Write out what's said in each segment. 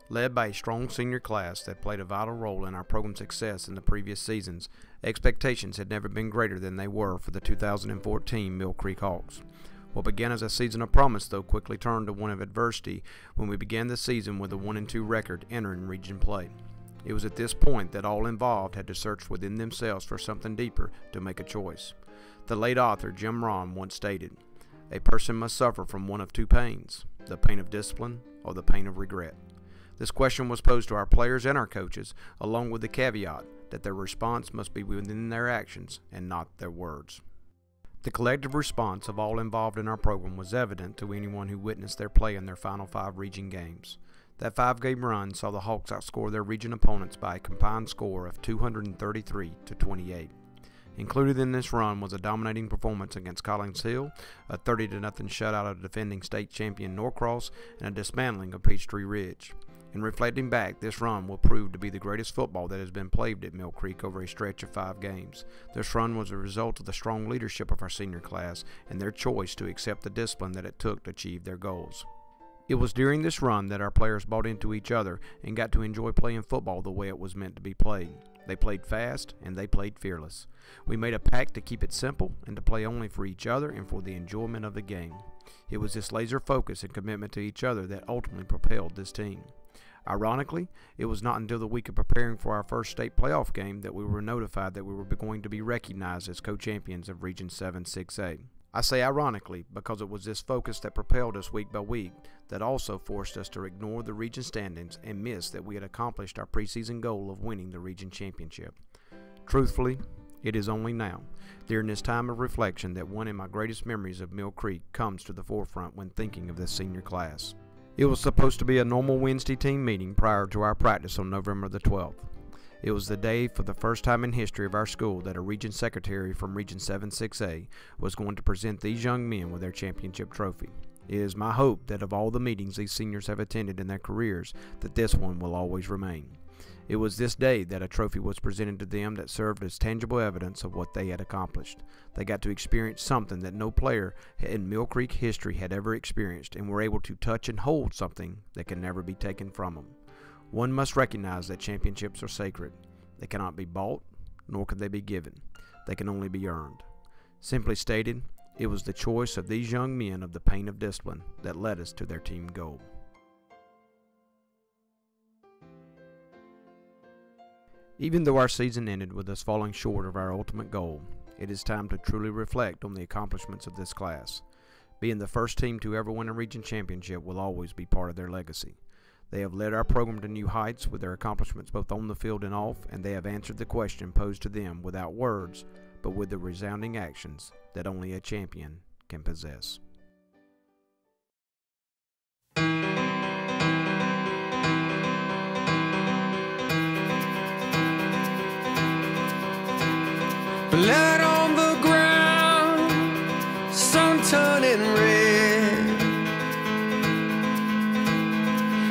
Led by a strong senior class that played a vital role in our program's success in the previous seasons, expectations had never been greater than they were for the 2014 Mill Creek Hawks. What began as a season of promise, though, quickly turned to one of adversity when we began the season with a 1-2 record entering region play. It was at this point that all involved had to search within themselves for something deeper to make a choice. The late author Jim Rohn once stated, "A person must suffer from one of two pains, the pain of discipline or the pain of regret." This question was posed to our players and our coaches, along with the caveat that their response must be within their actions and not their words. The collective response of all involved in our program was evident to anyone who witnessed their play in their final 5 region games. That 5-game run saw the Hawks outscore their region opponents by a combined score of 233-28. Included in this run was a dominating performance against Collins Hill, a 30-0 shutout of defending state champion Norcross, and a dismantling of Peachtree Ridge. In reflecting back, this run will prove to be the greatest football that has been played at Mill Creek over a stretch of 5 games. This run was a result of the strong leadership of our senior class and their choice to accept the discipline that it took to achieve their goals. It was during this run that our players bought into each other and got to enjoy playing football the way it was meant to be played. They played fast and they played fearless. We made a pact to keep it simple and to play only for each other and for the enjoyment of the game. It was this laser focus and commitment to each other that ultimately propelled this team. Ironically, it was not until the week of preparing for our first state playoff game that we were notified that we were going to be recognized as co-champions of Region 7 6A. I say ironically because it was this focus that propelled us week by week that also forced us to ignore the region standings and miss that we had accomplished our preseason goal of winning the region championship. Truthfully, it is only now, during this time of reflection, that one of my greatest memories of Mill Creek comes to the forefront when thinking of this senior class. It was supposed to be a normal Wednesday team meeting prior to our practice on November the 12th. It was the day for the first time in history of our school that a region secretary from Region 7 6A was going to present these young men with their championship trophy. It is my hope that of all the meetings these seniors have attended in their careers, that this one will always remain. It was this day that a trophy was presented to them that served as tangible evidence of what they had accomplished. They got to experience something that no player in Mill Creek history had ever experienced, and were able to touch and hold something that can never be taken from them. One must recognize that championships are sacred. They cannot be bought, nor can they be given. They can only be earned. Simply stated, it was the choice of these young men of the pain of discipline that led us to their team goal. Even though our season ended with us falling short of our ultimate goal, it is time to truly reflect on the accomplishments of this class. Being the first team to ever win a region championship will always be part of their legacy. They have led our program to new heights with their accomplishments both on the field and off, and they have answered the question posed to them without words, but with the resounding actions that only a champion can possess. Blood on the ground, sun turning red,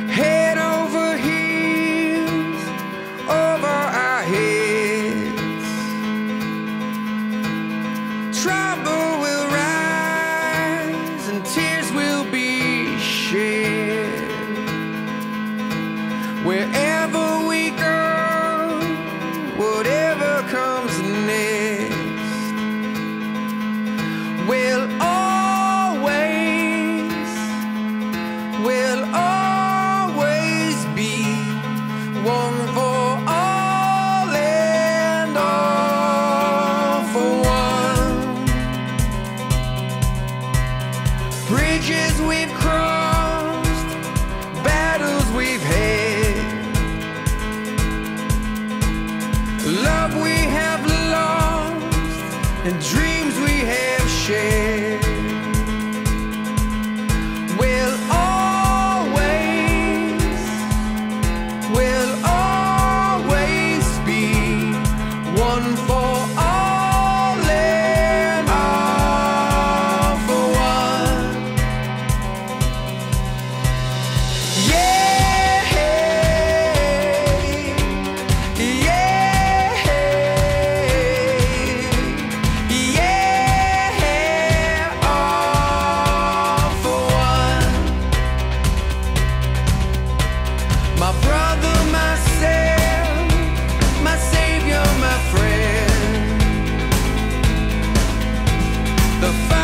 head over heels, over our heads. Trouble will rise and tears will be shed. Wherever we go, whatever comes next, we'll always be one for all and all for one. Bridges we've crossed, battles we've had, love we have lost, and dreams we have shared. We'll always be one for all and all for one. Yeah, yeah, yeah. the